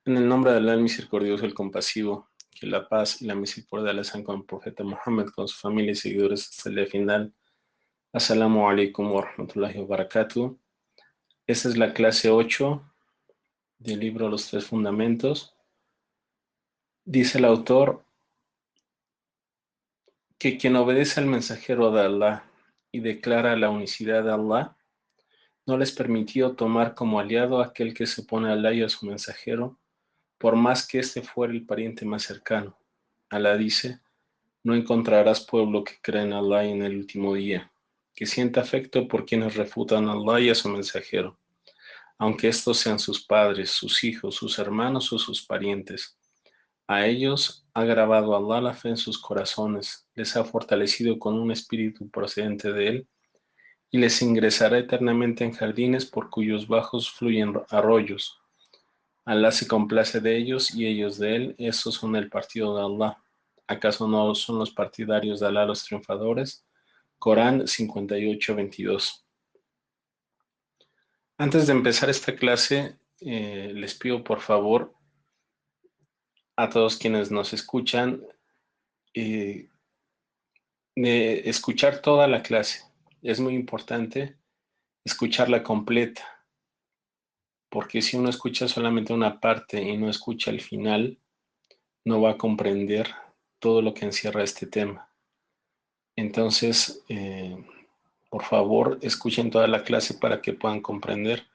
En el nombre de Allah, el misericordioso, el compasivo, que la paz y la misericordia de Allah sean con el profeta Muhammad, con su familia y seguidores hasta el día final. Assalamu alaikum wa rahmatullahi wa barakatuh. Esta es la clase 8 del libro Los Tres Fundamentos. Dice el autor que quien obedece al mensajero de Allah y declara la unicidad de Allah, no les permitió tomar como aliado a aquel que se opone a Allah y a su mensajero, por más que éste fuera el pariente más cercano. Allah dice: no encontrarás pueblo que crea en Allah y en el último día, que sienta afecto por quienes refutan a Allah y a su mensajero, aunque estos sean sus padres, sus hijos, sus hermanos o sus parientes. A ellos ha grabado Allah la fe en sus corazones, les ha fortalecido con un espíritu procedente de él, y les ingresará eternamente en jardines por cuyos bajos fluyen arroyos. Allah se complace de ellos y ellos de él, esos son el partido de Allah. ¿Acaso no son los partidarios de Allah los triunfadores? Corán 58:22. Antes de empezar esta clase, les pido por favor a todos quienes nos escuchan eh, de escuchar toda la clase. Es muy importante escucharla completa, porque si uno escucha solamente una parte y no escucha el final, no va a comprender todo lo que encierra este tema. Entonces, por favor, escuchen toda la clase para que puedan comprender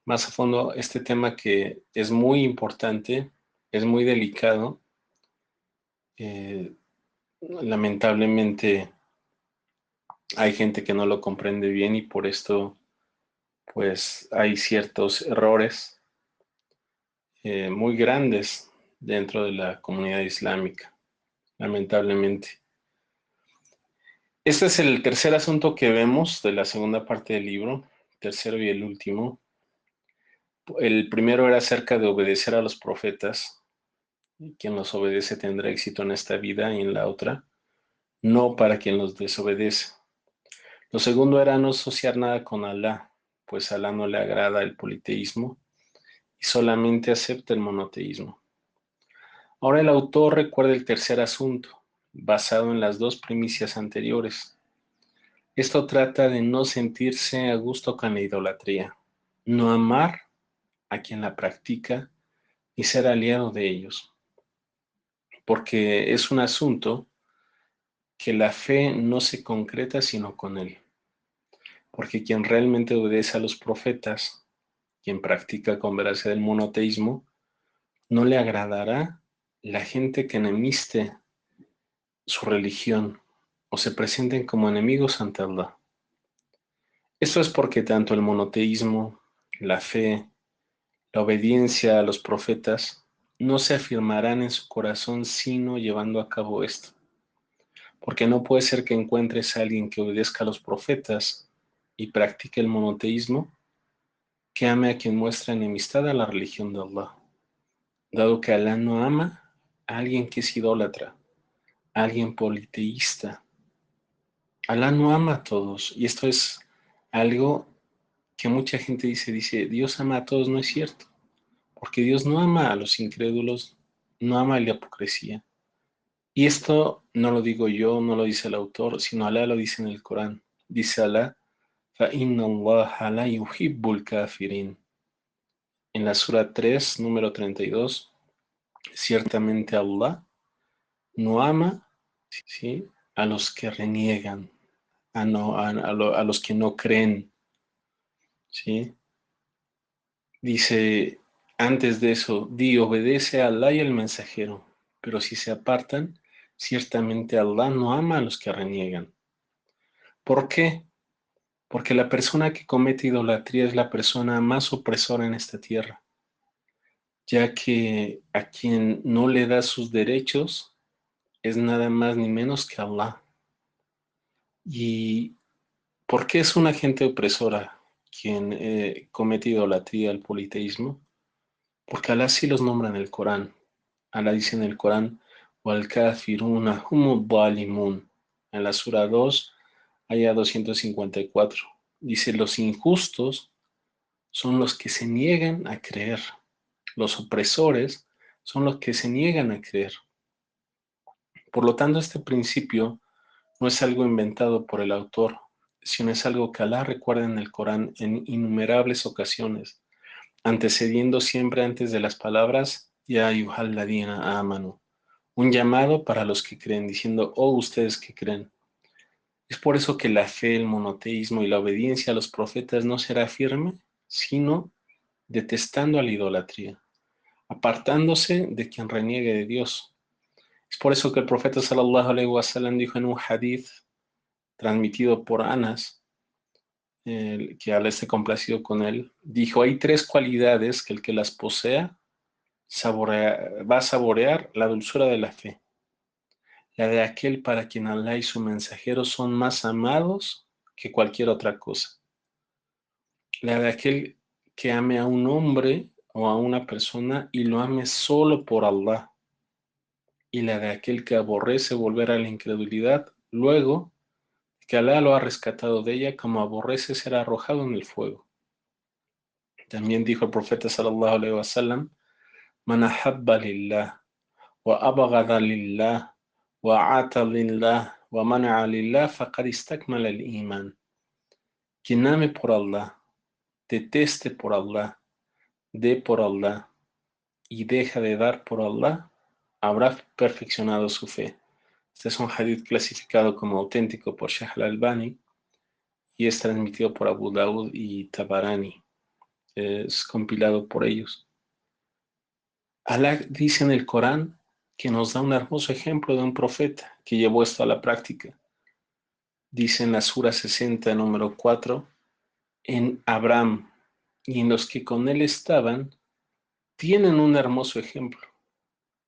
más a fondo este tema que es muy importante, es muy delicado. Eh, Lamentablemente hay gente que no lo comprende bien y por esto pues hay ciertos errores muy grandes dentro de la comunidad islámica, lamentablemente. Este es el tercer asunto que vemos de la segunda parte del libro, tercero y el último. El primero era acerca de obedecer a los profetas. Quien los obedece tendrá éxito en esta vida y en la otra, no para quien los desobedece. Lo segundo era no asociar nada con Alá, pues a Alá no le agrada el politeísmo y solamente acepta el monoteísmo. Ahora el autor recuerda el tercer asunto, basado en las dos primicias anteriores. Esto trata de no sentirse a gusto con la idolatría, no amar a quien la practica y ser aliado de ellos, porque es un asunto que la fe no se concreta sino con él, porque quien realmente obedece a los profetas, quien practica con veracidad el monoteísmo, no le agradará la gente que enemiste su religión o se presenten como enemigos ante Allah. Esto es porque tanto el monoteísmo, la fe, la obediencia a los profetas no se afirmarán en su corazón sino llevando a cabo esto. Porque no puede ser que encuentres a alguien que obedezca a los profetas y practique el monoteísmo, que ame a quien muestra enemistad a la religión de Allah, dado que Allah no ama a alguien que es idólatra, a alguien politeísta. Allah no ama a todos, y esto es algo que mucha gente dice, Dios ama a todos, no es cierto, porque Dios no ama a los incrédulos, no ama a la hipocresía. Y esto no lo digo yo, no lo dice el autor, sino Allah lo dice en el Corán. Dice Allah: فَإِنَّ اللَّهَ لَا يُحِبُّ الْكَافِرِينَ. En la sura 3, número 32, ciertamente Allah no ama, ¿sí?, a los que reniegan, a los que no creen, ¿sí? Dice antes de eso, di, obedece a Allah y al mensajero, pero si se apartan, ciertamente Allah no ama a los que reniegan. ¿Por qué? Porque la persona que comete idolatría es la persona más opresora en esta tierra, ya que a quien no le da sus derechos es nada más ni menos que Allah. ¿Y por qué es una gente opresora quien comete idolatría al politeísmo? Porque Allah sí los nombra en el Corán. Allah dice en el Corán: "Wal kafiruna humud zalimun". En la sura 2, aya 254. Dice: los injustos son los que se niegan a creer. Los opresores son los que se niegan a creer. Por lo tanto, este principio no es algo inventado por el autor, sino es algo que Alá recuerda en el Corán en innumerables ocasiones, antecediendo siempre antes de las palabras Ya ayyuhal ladina amanu, un llamado para los que creen, diciendo, oh ustedes que creen. Es por eso que la fe, el monoteísmo y la obediencia a los profetas no será firme, sino detestando a la idolatría, apartándose de quien reniegue de Dios. Es por eso que el profeta sallallahu alaihi wasallam dijo en un hadith transmitido por Anas, que Alá esté complacido con él, dijo, hay tres cualidades que el que las posea va a saborear la dulzura de la fe. La de aquel para quien Alá y su mensajero son más amados que cualquier otra cosa. La de aquel que ame a un hombre o a una persona y lo ame solo por Allah. Y la de aquel que aborrece volver a la incredulidad, luego que Alá lo ha rescatado de ella, como aborrece ser arrojado en el fuego. También dijo el profeta sallallahu alaihi wasallam, Man ahabba lillah, wa abghada lillah, wa ata lillah, wa mana'a lillah, faqad istakmala al-iman. Quien ame por Allah, deteste por Allah, dé por Allah y deja de dar por Allah, habrá perfeccionado su fe. Este es un hadith clasificado como auténtico por Shaykh al-Albani y es transmitido por Abu Dawud y Tabarani. Es compilado por ellos. Alá dice en el Corán que nos da un hermoso ejemplo de un profeta que llevó esto a la práctica. Dice en la Sura 60, número 4, en Abraham y en los que con él estaban, tienen un hermoso ejemplo.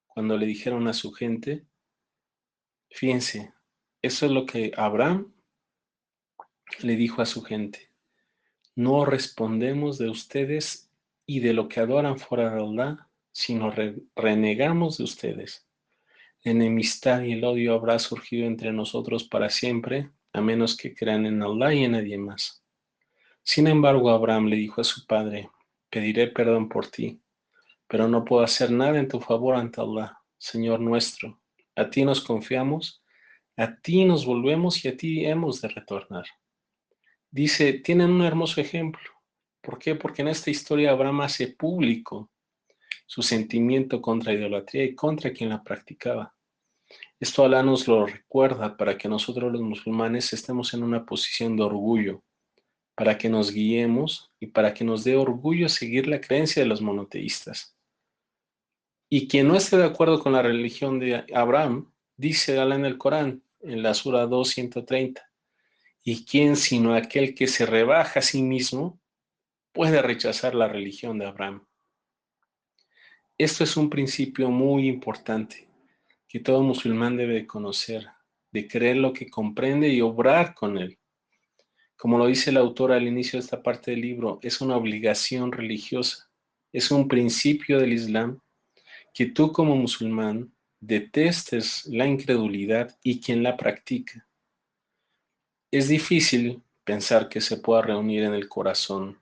Cuando le dijeron a su gente, fíjense, eso es lo que Abraham le dijo a su gente. No respondemos de ustedes y de lo que adoran fuera de Allah, sino renegamos de ustedes. La enemistad y el odio habrá surgido entre nosotros para siempre, a menos que crean en Allah y en nadie más. Sin embargo, Abraham le dijo a su padre, pediré perdón por ti, pero no puedo hacer nada en tu favor ante Allah, Señor nuestro. A ti nos confiamos, a ti nos volvemos y a ti hemos de retornar. Dice, tienen un hermoso ejemplo. ¿Por qué? Porque en esta historia Abraham hace público su sentimiento contra la idolatría y contra quien la practicaba. Esto Alá nos lo recuerda para que nosotros los musulmanes estemos en una posición de orgullo, para que nos guiemos y para que nos dé orgullo seguir la creencia de los monoteístas. Y quien no esté de acuerdo con la religión de Abraham, dice Alá en el Corán, en la Sura 2:130, ¿y quién sino aquel que se rebaja a sí mismo puede rechazar la religión de Abraham? Esto es un principio muy importante que todo musulmán debe conocer, de creer lo que comprende y obrar con él. Como lo dice el autor al inicio de esta parte del libro, es una obligación religiosa, es un principio del Islam que tú como musulmán detestes la incredulidad y quien la practica. Es difícil pensar que se pueda reunir en el corazón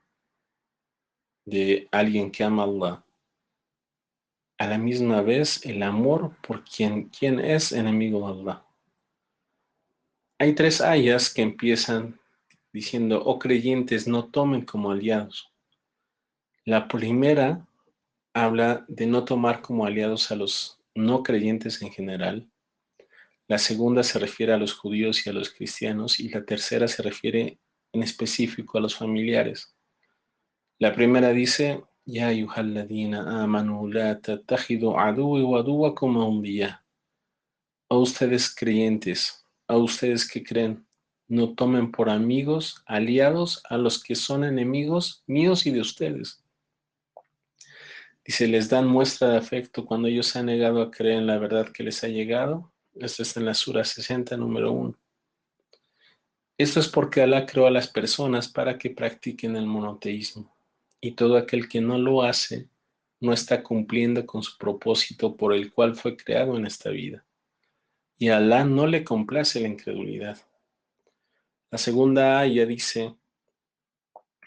de alguien que ama a Allah a la misma vez el amor por quien es enemigo de Allah. Hay tres ayas que empiezan diciendo, oh creyentes, no tomen como aliados. La primera habla de no tomar como aliados a los no creyentes en general. La segunda se refiere a los judíos y a los cristianos. Y la tercera se refiere en específico a los familiares. La primera dice, Ya ayyuhalladhina amanu la tattakhidu aduwwi wa aduwwakum awliya. A ustedes creyentes, a ustedes que creen, no tomen por amigos, aliados a los que son enemigos míos y de ustedes. Dice, les dan muestra de afecto cuando ellos se han negado a creer en la verdad que les ha llegado. Esto está en la Sura 60, número 1. Esto es porque Alá creó a las personas para que practiquen el monoteísmo. Y todo aquel que no lo hace, no está cumpliendo con su propósito por el cual fue creado en esta vida. Y a Alá no le complace la incredulidad. La segunda aya dice,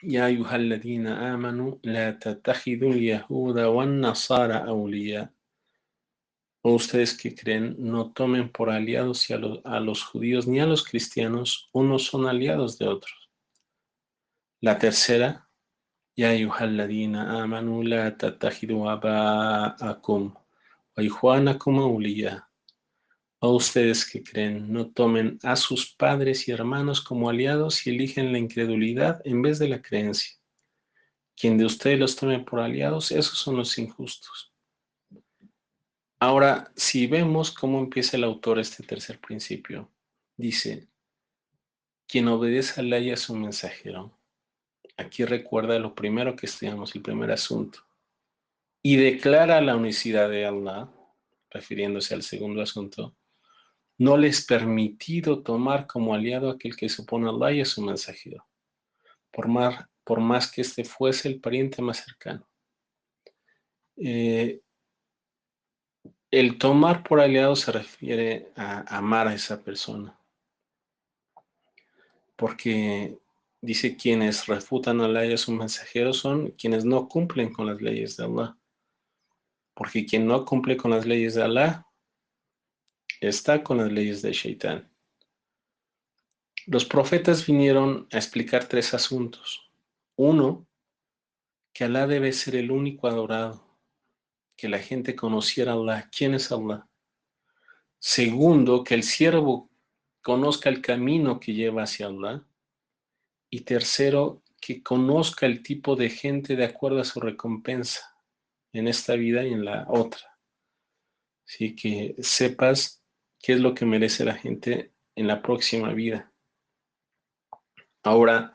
Ya ayyuhalladhina amanu la tattakhidul yahuda wan nasara awliya. O ustedes que creen, no tomen por aliados a los judíos ni a los cristianos, unos son aliados de otros. La tercera, Ya ayyuhalladhina amanu la tattakhidu aba'akum wa ikhwanakum awliya. O ustedes que creen, no tomen a sus padres y hermanos como aliados y eligen la incredulidad en vez de la creencia. Quien de ustedes los tome por aliados, esos son los injustos. Ahora, si vemos cómo empieza el autor este tercer principio, dice, quien obedece a Allah y a su mensajero. Aquí recuerda lo primero que estudiamos, el primer asunto. Y declara la unicidad de Allah, refiriéndose al segundo asunto, no les permitido tomar como aliado a aquel que supone a Allah y a su mensajero, por más que este fuese el pariente más cercano. El tomar por aliado se refiere a amar a esa persona, porque dice quienes refutan a Allah y a su mensajero son quienes no cumplen con las leyes de Allah, porque quien no cumple con las leyes de Allah está con las leyes de Shaitán. Los profetas vinieron a explicar tres asuntos. Uno, que Allah debe ser el único adorado, que la gente conociera a Allah. ¿Quién es Allah? Segundo, que el siervo conozca el camino que lleva hacia Allah. Y tercero, que conozca el tipo de gente de acuerdo a su recompensa en esta vida y en la otra. Así que sepas qué es lo que merece la gente en la próxima vida. Ahora,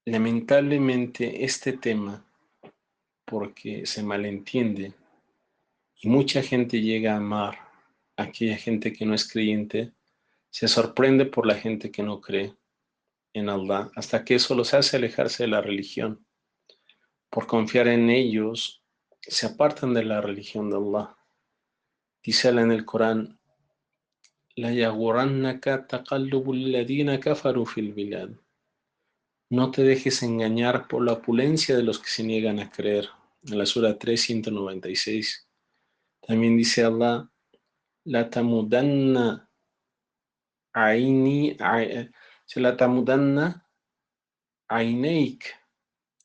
lamentablemente este tema, porque se malentiende y mucha gente llega a amar a aquella gente que no es creyente, se sorprende por la gente que no cree en Allah, hasta que eso los hace alejarse de la religión. Por confiar en ellos, se apartan de la religión de Allah. Dice Allah en el Corán, La yaghurannaka taqallubul ladina kafaru fil bilad. No te dejes engañar por la opulencia de los que se niegan a creer. En la Sura 3, 196. También dice Allah, La tamudanna aini, la tamudanna aineik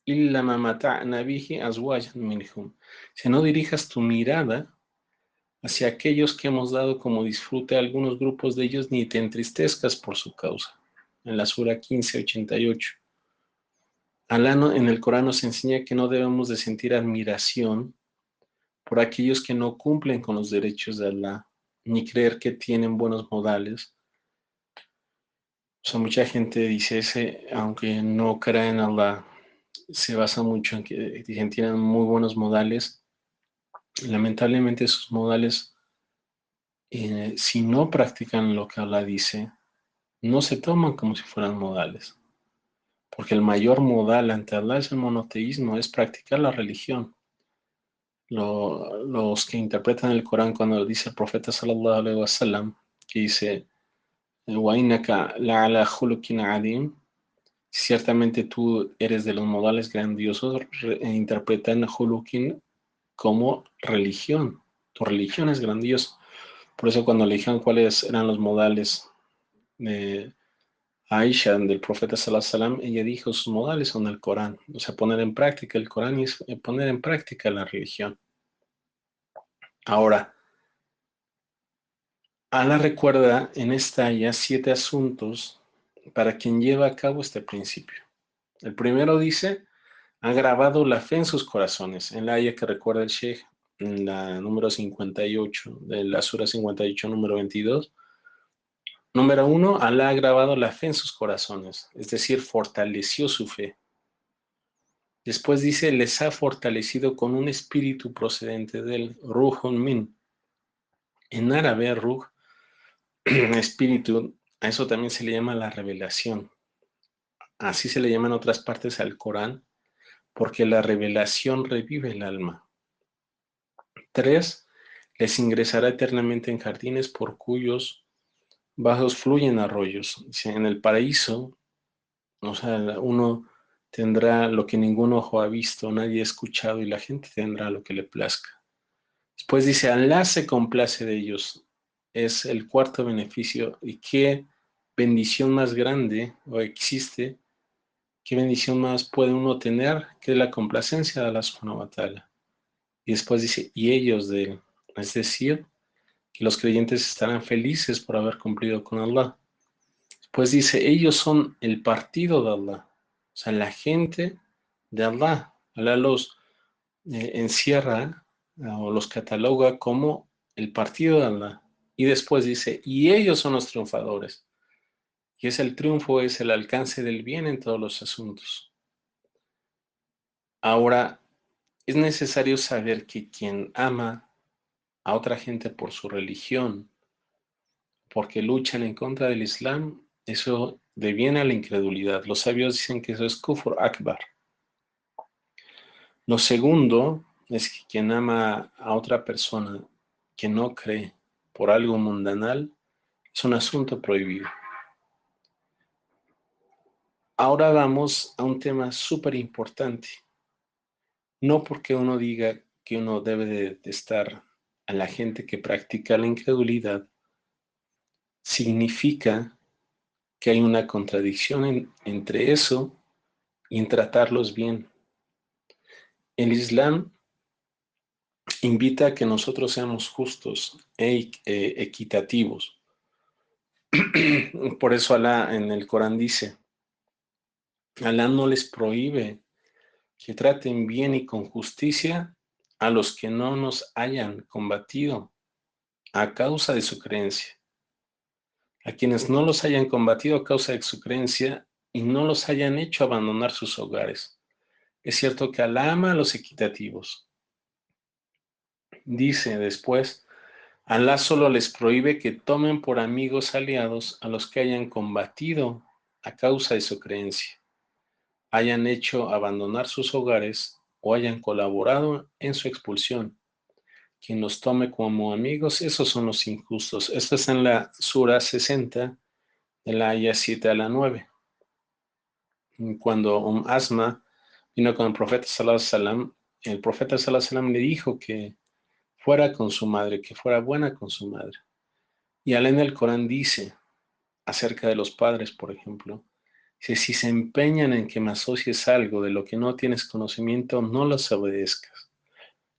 illa ma mata'na bihi azwajan minhum. Si no dirijas tu mirada hacia aquellos que hemos dado como disfrute a algunos grupos de ellos, ni te entristezcas por su causa. En la Sura 15, 88. Alá en el Corán nos enseña que no debemos de sentir admiración por aquellos que no cumplen con los derechos de Allah, ni creer que tienen buenos modales. O sea, mucha gente dice ese, aunque no crea en Allah, se basa mucho en que dicen tienen muy buenos modales. Lamentablemente sus modales, si no practican lo que Allah dice, no se toman como si fueran modales. Porque el mayor modal ante Allah es el monoteísmo, es practicar la religión. Los que interpretan el Corán cuando dice el profeta sallallahu alaihi wasallam, que dice, وَإِنَّكَ لَعَلَى خُلُقٍ عَظِيمٍ, ciertamente tú eres de los modales grandiosos, interpretan Hulukin como religión. Tu religión es grandiosa. Por eso cuando le dijeron cuáles eran los modales de Aisha, del profeta sallallahu alaihi wasallam, ella dijo, sus modales son el Corán. O sea, poner en práctica el Corán y poner en práctica la religión. Ahora, Allah recuerda en esta ya 7 asuntos para quien lleva a cabo este principio. El primero dice, ha grabado la fe en sus corazones. En la aya que recuerda el Sheikh, en la número 58, de la Sura 58, número 22. Número 1, Allah ha grabado la fe en sus corazones, es decir, fortaleció su fe. Después dice, les ha fortalecido con un espíritu procedente del Ruhun Min. En árabe, Ruh, espíritu, a eso también se le llama la revelación. Así se le llama en otras partes al Corán, porque la revelación revive el alma. 3, les ingresará eternamente en jardines por cuyos bajos fluyen arroyos. En el paraíso, o sea, uno tendrá lo que ningún ojo ha visto, nadie ha escuchado, y la gente tendrá lo que le plazca. Después dice, Alá se complace de ellos. Es el cuarto beneficio. ¿Y qué bendición más grande o existe? ¿Qué bendición más puede uno tener que la complacencia de Allah subhanahu wa ta'ala? Y después dice, y ellos de él. Es decir, que los creyentes estarán felices por haber cumplido con Allah. Pues dice, ellos son el partido de Allah. O sea, la gente de Allah. Allah los encierra o los cataloga como el partido de Allah. Y después dice, y ellos son los triunfadores. Y es el triunfo, es el alcance del bien en todos los asuntos. Ahora, es necesario saber que quien ama a otra gente por su religión, porque luchan en contra del Islam, eso deviene a la incredulidad. Los sabios dicen que eso es kufr akbar. Lo segundo es que quien ama a otra persona que no cree por algo mundanal es un asunto prohibido. Ahora vamos a un tema súper importante. No porque uno diga que uno debe de estar a la gente que practica la incredulidad, significa que hay una contradicción entre eso y en tratarlos bien. El Islam invita a que nosotros seamos justos e equitativos. Por eso Alá en el Corán dice, Alá no les prohíbe que traten bien y con justicia a los que no nos hayan combatido a causa de su creencia, a quienes no los hayan combatido a causa de su creencia y no los hayan hecho abandonar sus hogares. Es cierto que Alá ama a los equitativos. Dice después, Alá solo les prohíbe que tomen por amigos aliados a los que hayan combatido a causa de su creencia, hayan hecho abandonar sus hogares o hayan colaborado en su expulsión. Quien los tome como amigos, esos son los injustos. Esto está en la Sura 60, de la Aya 7 a la 9. Cuando Asma vino con el profeta Sallallahu Alaihi Wasallam, el profeta Sallallahu Alaihi Wasallam le dijo que fuera con su madre, que fuera buena con su madre. Y Alá en el Corán dice, acerca de los padres, por ejemplo, dice, si se empeñan en que me asocies algo de lo que no tienes conocimiento, no los obedezcas.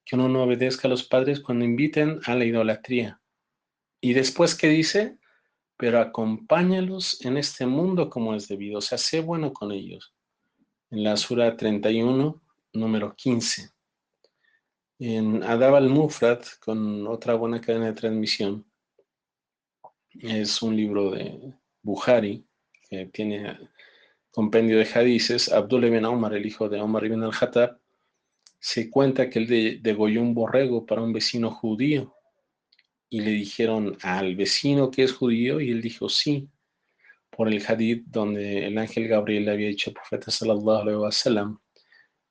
Que uno no obedezca a los padres cuando inviten a la idolatría. Y después, ¿qué dice? Pero acompáñalos en este mundo como es debido, o sea, sé bueno con ellos. En la Sura 31, número 15. En Adab al-Mufrad, con otra buena cadena de transmisión, es un libro de Bukhari, que tiene compendio de hadices. Abdullah ibn Omar, el hijo de Omar ibn al-Khattab, se cuenta que él degolló un borrego para un vecino judío. Y le dijeron al vecino que es judío, y él dijo sí, por el hadith donde el ángel Gabriel le había dicho al profeta sallallahu alaihi wasallam,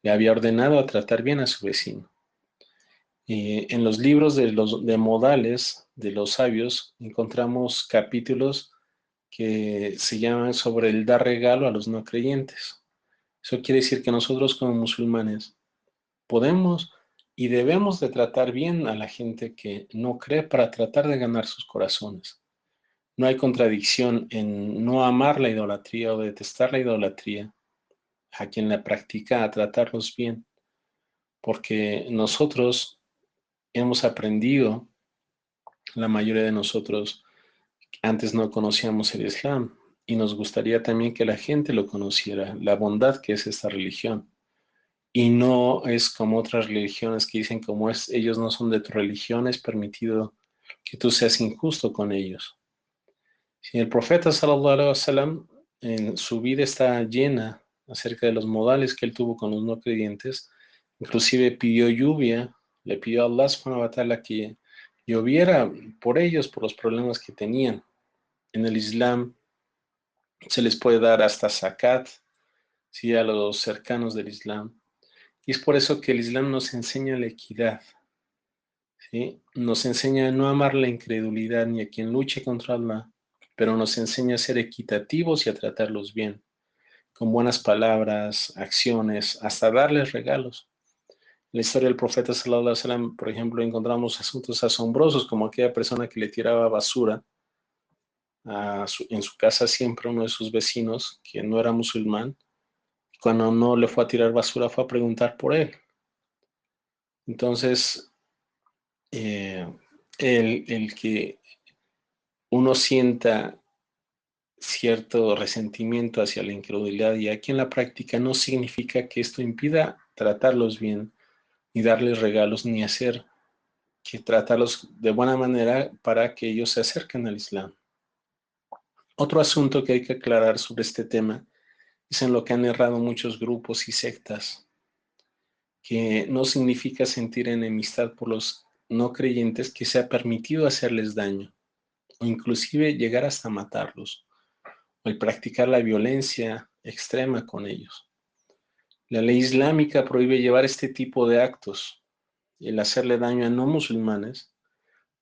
le había ordenado a tratar bien a su vecino. En los libros de modales de los sabios encontramos capítulos que se llaman sobre el dar regalo a los no creyentes. Eso quiere decir que nosotros como musulmanes podemos y debemos de tratar bien a la gente que no cree para tratar de ganar sus corazones. No hay contradicción en no amar la idolatría o detestar la idolatría a quien la practica, a tratarlos bien, porque nosotros hemos aprendido, la mayoría de nosotros antes no conocíamos el Islam y nos gustaría también que la gente lo conociera, la bondad que es esta religión. Y no es como otras religiones que dicen como es, ellos no son de tu religión, es permitido que tú seas injusto con ellos. Si el profeta sallallahu alaihi wasallam en su vida está llena acerca de los modales que él tuvo con los no creyentes, inclusive pidió lluvia, le pidió a Allah subhanahu wa ta'ala que lloviera por ellos, por los problemas que tenían. En el Islam se les puede dar hasta zakat, ¿sí? A los cercanos del Islam. Y es por eso que el Islam nos enseña la equidad, ¿sí? Nos enseña a no amar la incredulidad ni a quien luche contra Allah, pero nos enseña a ser equitativos y a tratarlos bien. con buenas palabras, acciones, hasta darles regalos. En la historia del profeta sallallahu alaihi wasallam, por ejemplo, encontramos asuntos asombrosos como aquella persona que le tiraba basura en su casa siempre a uno de sus vecinos que no era musulmán. Cuando no le fue a tirar basura, fue a preguntar por él. Entonces, eh, el que uno sienta cierto resentimiento hacia la incredulidad y aquí en la práctica no significa que esto impida tratarlos bien, ni darles regalos, ni hacer que tratarlos de buena manera para que ellos se acerquen al Islam. Otro asunto que hay que aclarar sobre este tema es en lo que han errado muchos grupos y sectas, que no significa sentir enemistad por los no creyentes que sea permitido hacerles daño o inclusive llegar hasta matarlos o el practicar la violencia extrema con ellos. La ley islámica prohíbe llevar este tipo de actos, el hacerle daño a no musulmanes.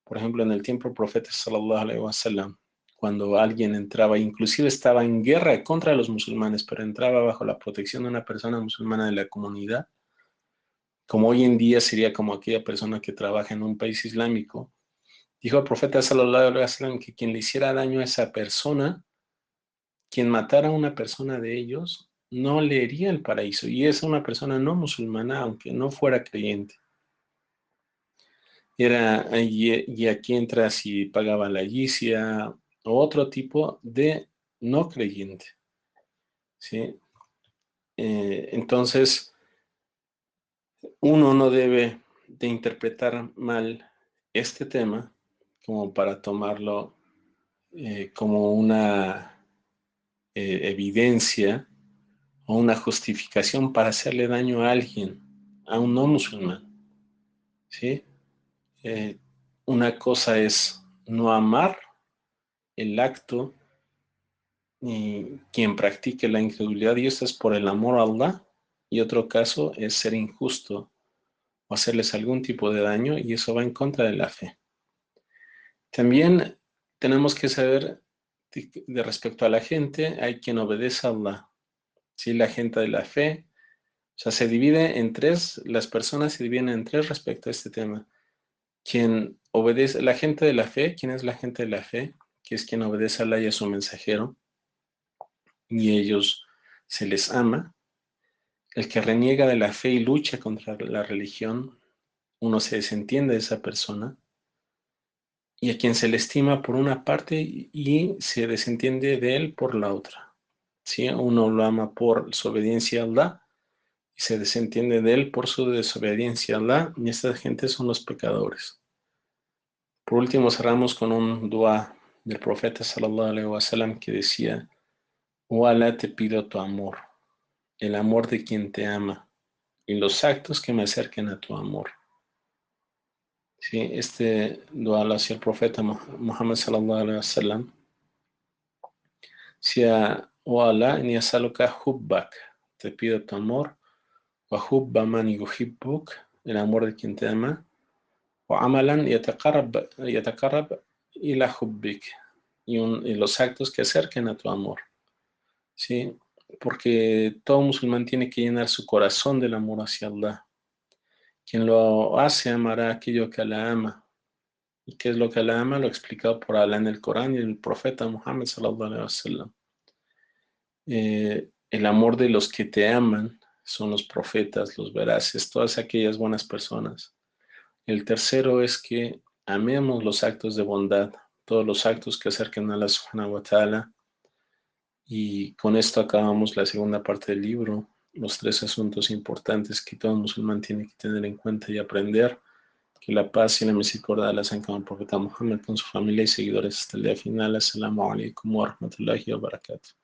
Por ejemplo, en el tiempo del profeta sallallahu alaihi wasallam, cuando alguien entraba, inclusive estaba en guerra contra los musulmanes, pero entraba bajo la protección de una persona musulmana de la comunidad, como hoy en día sería como aquella persona que trabaja en un país islámico, dijo el profeta sallallahu alaihi wasallam que quien le hiciera daño a esa persona, quien matara a una persona de ellos, no le iría el paraíso, y es una persona no musulmana, aunque no fuera creyente. Y aquí entra si pagaba la yizia o otro tipo de no creyente, ¿sí? Entonces, uno no debe de interpretar mal este tema como para tomarlo como una evidencia o una justificación para hacerle daño a alguien, a un no musulmán, ¿sí? Eh, una cosa es no amar el acto y quien practique la incredulidad y esto es por el amor a Allah y otro caso es ser injusto o hacerles algún tipo de daño y eso va en contra de la fe. También tenemos que saber de respecto a la gente, hay quien obedece a Allah, ¿sí? La gente de la fe, o sea, se divide en tres, las personas se dividen en tres respecto a este tema. Quien obedece, la gente de la fe, ¿quién es la gente de la fe? Que es quien obedece a Allah y a su mensajero y ellos se les ama. El que reniega de la fe y lucha contra la religión, uno se desentiende de esa persona. Y a quien se le estima por una parte y se desentiende de él por la otra. ¿Sí? Uno lo ama por su obediencia a Allah y se desentiende de él por su desobediencia a Allah, y esta gente son los pecadores. Por último, cerramos con un dua del profeta sallallahu alaihi wasallam que decía: oh Allah, te pido tu amor, el amor de quien te ama y los actos que me acerquen a tu amor. Sí, este dua lo hacía el profeta Muhammad sallallahu alaihi wasallam. Decía: oh Allah, ni asaluka hubbak, te pido tu amor, wa hubba man yuhibbuk, el amor de quien te ama, wa amalan yatakarrab ila hubbik, y los actos que acerquen a tu amor. ¿Sí? Porque todo musulmán tiene que llenar su corazón del amor hacia Allah. Quien lo hace amará aquello que Allah ama. ¿Y qué es lo que Allah ama? Lo explicado por Allah en el Corán y el profeta Muhammad sallallahu alaihi wasallam. El amor de los que te aman son los profetas, los veraces, todas aquellas buenas personas. El tercero es que amemos los actos de bondad, todos los actos que acerquen a Allah subhanahu wa ta'ala. Y con esto acabamos la segunda parte del libro, los tres asuntos importantes que todo musulmán tiene que tener en cuenta y aprender. Que la paz y la misericordia de Allah sean con el profeta Muhammad, con su familia y seguidores hasta el día final. Assalamu alaikum wa rahmatullahi wa barakatuh.